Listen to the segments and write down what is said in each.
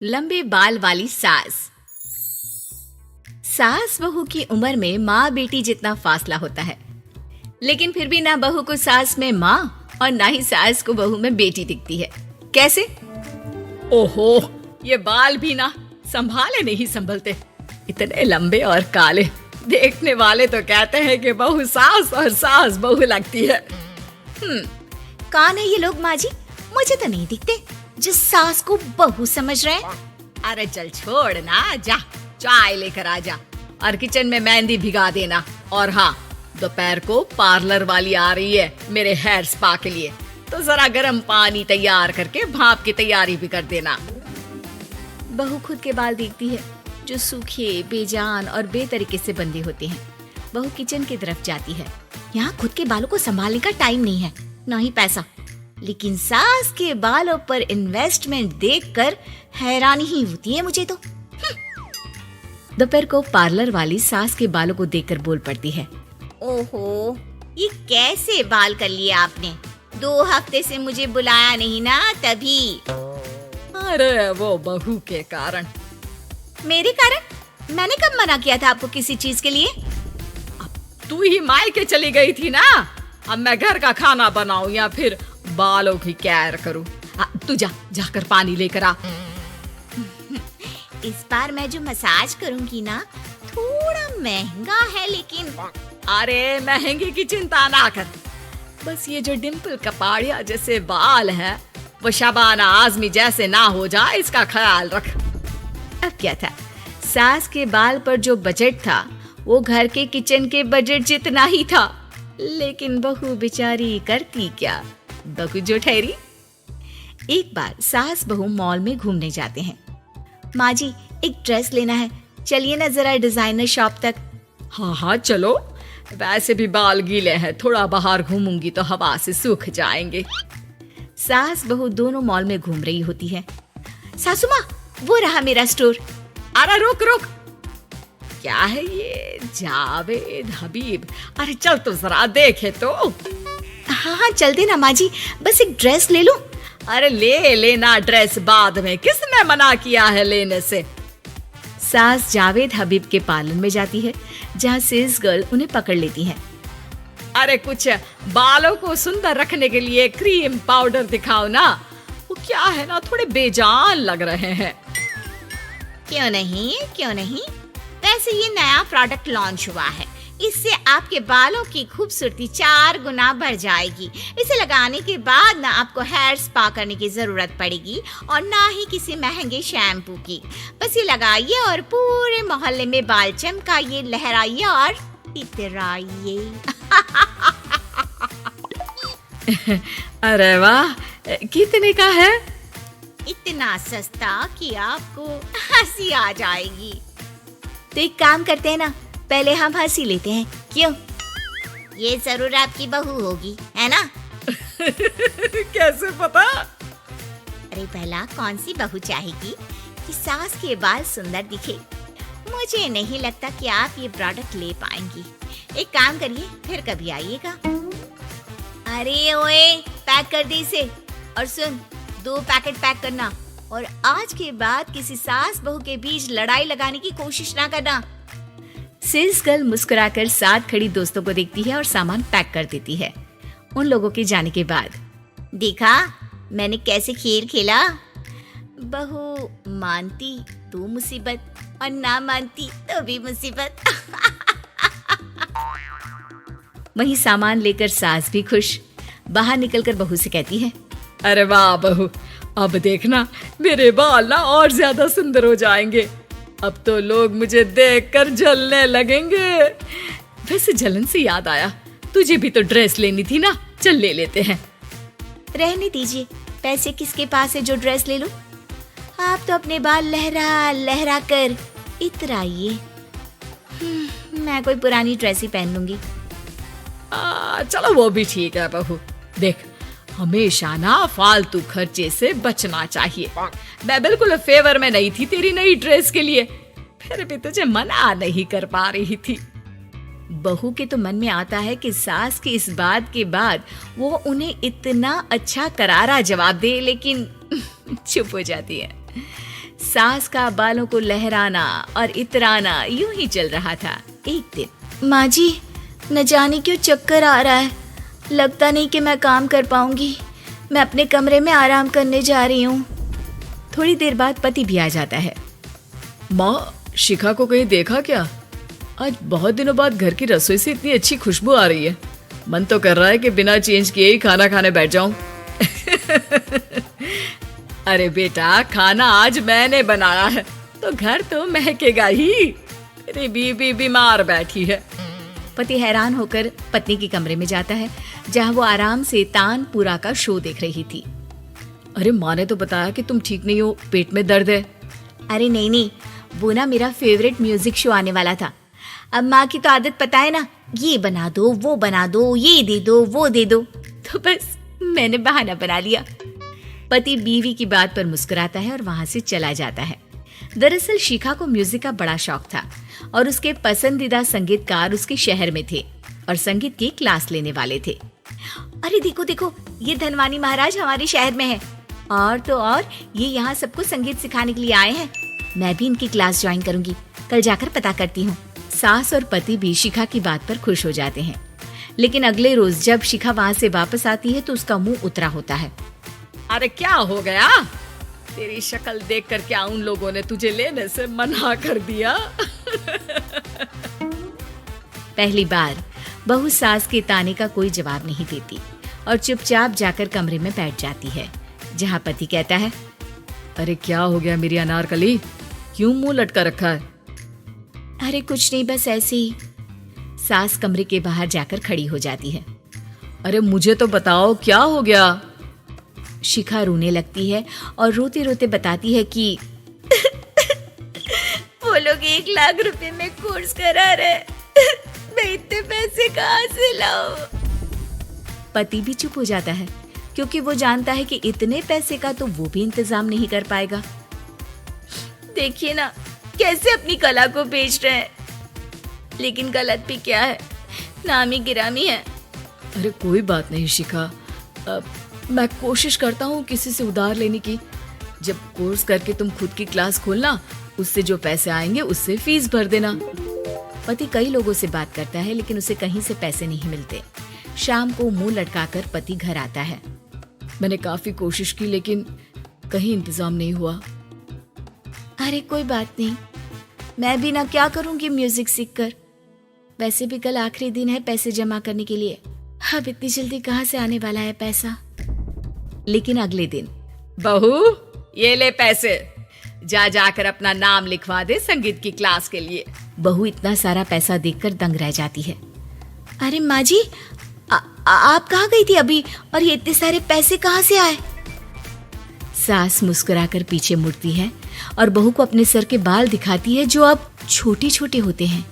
लंबे बाल वाली सास। सास बहू की उम्र में माँ बेटी जितना फासला होता है, लेकिन फिर भी ना बहू को सास में माँ और ना ही सास को बहू में बेटी दिखती है। कैसे? ओहो, ये बाल भी ना संभाले नहीं संभलते, इतने लंबे और काले। देखने वाले तो कहते हैं कि बहू सास और सास बहू लगती है। कौन है ये लोग माँ जी? मुझे तो नहीं दिखते जिस सास को बहू समझ रहे हैं। अरे चल छोड़ ना, जा चाय लेकर आ जा और किचन में मेहंदी भिगा देना। और हाँ, दोपहर को पार्लर वाली आ रही है मेरे हेयर स्पा के लिए, तो जरा गर्म पानी तैयार करके भाप की तैयारी भी कर देना। बहू खुद के बाल देखती है जो सूखे, बेजान और बेतरीके से बंधे होते हैं। बहू किचन की तरफ जाती है। यहाँ खुद के बालों को संभालने का टाइम नहीं है, ना ही पैसा। लेकिन सास के बालों पर इन्वेस्टमेंट देखकर हैरानी ही होती है मुझे तो। दोपहर को पार्लर वाली सास के बालों को देखकर बोल पड़ती है, ओहो, ये कैसे बाल कर लिए आपने? 2 हफ्ते से मुझे बुलाया नहीं ना, तभी। अरे वो बहू के कारण। मेरे कारण? मैंने कब मना किया था आपको किसी चीज के लिए? अब तू ही मायके चली गई थी ना, अब मैं घर का खाना बनाऊं या फिर बालों की केयर करूं? तू जाकर पानी लेकर आ। इस बार मैं जो मसाज करूंगी ना, थोड़ा महंगा है, लेकिन अरे महंगे की चिंता ना कर, बस ये जो डिम्पल कपाड़िया जैसे बाल है वो शबाना आजमी जैसे ना हो जाए, इसका ख्याल रख। अब क्या था, सास के बाल पर जो बजट था वो घर के किचन के बजट जितना ही था, लेकिन बहू बेचारी करती क्या, बहू जो ठहरी। एक बार सास बहू मॉल में घूमने जाते हैं। माँ जी, एक ड्रेस लेना है, चलिए ना जरा डिजाइनर शॉप तक। हाँ चलो, वैसे भी बाल गीले हैं, थोड़ा बाहर घूमूंगी तो हवा से सूख जाएंगे। सास बहू दोनों मॉल में घूम रही होती है। सासू माँ, वो रहा मेरा स्टोर। अरे रुक, क्या है ये? जावेद हबीब। अरे चल तो जरा देखे तो। हाँ चलते ना माँ जी, बस एक ड्रेस ले लूं। अरे ले लेना ड्रेस बाद में, किसने मना किया है लेने से? सास जावेद हबीब के पार्लर में जाती है, जहाँ सेल्स गर्ल उन्हें पकड़ लेती है। अरे कुछ बालों को सुंदर रखने के लिए क्रीम पाउडर दिखाओ ना, वो क्या है ना, थोड़े बेजान लग रहे हैं। क्यों नहीं, वैसे ये नया प्रोडक्ट लॉन्च हुआ है, इससे आपके बालों की खूबसूरती 4 गुना बढ़ जाएगी। इसे लगाने के बाद ना आपको हेयर स्पा करने की जरूरत पड़ेगी और ना ही किसी महंगे शैम्पू की। बस ये लगाइए और पूरे मोहल्ले में बाल चमकाइए, लहराइए और इतराइए। अरे वाह, कितने का है? इतना सस्ता कि आपको हंसी आ जाएगी। तो एक काम करते हैं ना, पहले हम हंसी लेते हैं, क्यों? ये जरूर आपकी बहू होगी, है ना? कैसे पता? अरे भला कौन सी बहू चाहेगी कि सास के बाल सुंदर दिखे? मुझे नहीं लगता कि आप ये प्रोडक्ट ले पाएंगी। एक काम करिए, फिर कभी आइएगा। अरे ओए, पैक कर दे इसे। और सुन, 2 पैकेट पैक करना, और आज के बाद किसी सास बहू के बीच लड़ाई लगाने की कोशिश ना करना। सेल्स गर्ल मुस्कुराकर साथ खड़ी दोस्तों को देखती है और सामान पैक कर देती है। उन लोगों के जाने के बाद, देखा मैंने कैसे खेल खेला? बहू मानती तो मुसीबत, और ना मानती तो भी मुसीबत। वहीं सामान लेकर सास भी खुश बाहर निकलकर बहू से कहती है, अरे वाह बहू, अब देखना मेरे बाल ना और ज्यादा सुंदर हो जाएंगे। अब तो लोग मुझे देखकर जलने लगेंगे। वैसे जलन से याद आया, तुझे भी तो ड्रेस लेनी थी ना, चल ले लेते हैं। रहने दीजिए, पैसे किसके पास है जो ड्रेस ले लूं? आप तो अपने बाल लहरा लहरा कर इतराइए। मैं कोई पुरानी ड्रेस ही पहन लूंगी। चलो वो भी ठीक है बहू। देख, हमेशा ना फालतू खर्चे से बचना चाहिए। मैं बिल्कुल फेवर में नहीं थी तेरी नई ड्रेस के लिए, फिर भी तुझे मना नहीं कर पा रही थी। बहू के तो मन में आता है कि सास की इस बात के बाद वो उन्हें इतना अच्छा करारा जवाब दे, लेकिन चुप हो जाती है। सास का बालों को लहराना और इतराना यूं ही चल रहा था। एक दिन, माँ जी, न जाने क्यों चक्कर आ रहा है। लगता नहीं कि मैं काम कर पाऊंगी। मैं अपने कमरे में आराम करने जा रही हूँ। थोड़ी देर बाद पति भी आ जाता है। माँ, शिखा को कहीं देखा क्या? आज बहुत दिनों बाद घर की रसोई से इतनी अच्छी खुशबू आ रही है। मन तो कर रहा है कि बिना चेंज किए ही खाना खाने बैठ जाऊं। अरे बेटा, खाना आज मैंने बनाया है तो घर तो महकेगा ही। तेरी बीबी बीमार बैठी है। पति हैरान होकर पत्नी के कमरे में जाता है, जहां वो आराम से तानपुरा का शो देख रही थी। अरे, माँ ने तो बताया कि तुम ठीक नहीं हो, पेट में दर्द है। अरे नहीं, वो ना मेरा फेवरेट म्यूजिक शो आने वाला था। अब माँ की तो आदत पता है ना, ये बना दो, वो बना दो, ये दे दो, वो दे दो। तो बस मैंने बहाना बना लिया। पति बीवी की बात पर मुस्कुराता है और वहां से चला जाता है। दरअसल शिखा को म्यूजिक का बड़ा शौक था और उसके पसंदीदा संगीतकार उसके शहर में थे और संगीत की क्लास लेने वाले थे। अरे देखो देखो, ये धनवानी महाराज हमारे शहर में है। और तो और ये यहाँ सबको संगीत सिखाने के लिए आए हैं। मैं भी इनकी क्लास ज्वाइन करूंगी। कल जाकर पता करती हूँ। सास और पति भी शिखा की बात पर खुश हो जाते हैं। लेकिन अगले रोज जब शिखा वहाँ से वापस आती है तो उसका मुंह उतरा होता है। अरे क्या हो गया? तेरी शक्ल देखकर क्या उन लोगों ने तुझे लेने से मना कर दिया? पहली बार बहू सास के ताने का कोई जवाब नहीं देती और चुपचाप जाकर कमरे में बैठ जाती है, जहाँ पति कहता है, अरे क्या हो गया मेरी अनारकली, क्यों मुंह लटका रखा है? अरे कुछ नहीं, बस ऐसे ही। सास कमरे के बाहर जाकर खड़ी हो जाती है। अरे मुझे तो बताओ, क्या हो गया? शिखा रोने लगती है और रोते रोते बताती है कि वो लोग 1 लाख रुपए में कोर्स करा रहे। मैं इतने पैसे कहाँ से लाऊं? पति भी चुप हो जाता है, क्योंकि वो जानता है कि इतने पैसे का तो वो भी इंतजाम नहीं कर पाएगा। देखिए ना, कैसे अपनी कला को बेच रहे हैं। लेकिन गलत भी क्या है, नामी गिरामी है। अरे कोई बात नहीं शिखा, मैं कोशिश करता हूँ किसी से उधार लेने की। जब कोर्स करके तुम खुद की क्लास खोलना, उससे जो पैसे आएंगे उससे फीस भर देना। पति कई लोगों से बात करता है लेकिन उसे कहीं से पैसे नहीं मिलते। शाम को मुंह लटकाकर पति घर आता है। मैंने काफी कोशिश की लेकिन कहीं इंतजाम नहीं हुआ। अरे कोई बात नहीं, मैं भी ना क्या करूंगी म्यूजिक सीखकर। वैसे भी कल आखिरी दिन है पैसे जमा करने के लिए। अब इतनी जल्दी कहाँ से आने वाला है पैसा? लेकिन अगले दिन, बहू ये ले पैसे, जाकर अपना नाम लिखवा दे संगीत की क्लास के लिए। बहू इतना सारा पैसा देखकर दंग रह जाती है। अरे माँ जी, आप कहाँ गई थी अभी, और ये इतने सारे पैसे कहाँ से आए? सास मुस्कुराकर पीछे मुड़ती है और बहू को अपने सर के बाल दिखाती है, जो अब छोटे छोटे होते हैं।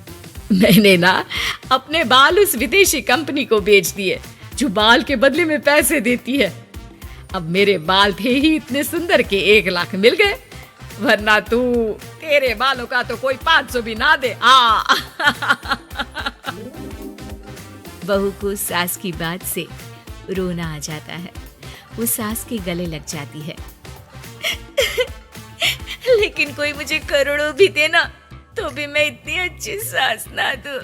मैंने ना अपने बाल उस विदेशी कंपनी को बेच दिए जो बाल के बदले में पैसे देती है। अब मेरे बाल थे ही इतने सुंदर के 1 लाख मिल गए, वरना तेरे बालों का तो कोई 500 भी ना दे। बहू को सास की बात से रोना आ जाता है। वो सास के गले लग जाती है। लेकिन कोई मुझे करोड़ों भी देना तो भी मैं इतनी अच्छी सास ना दूं।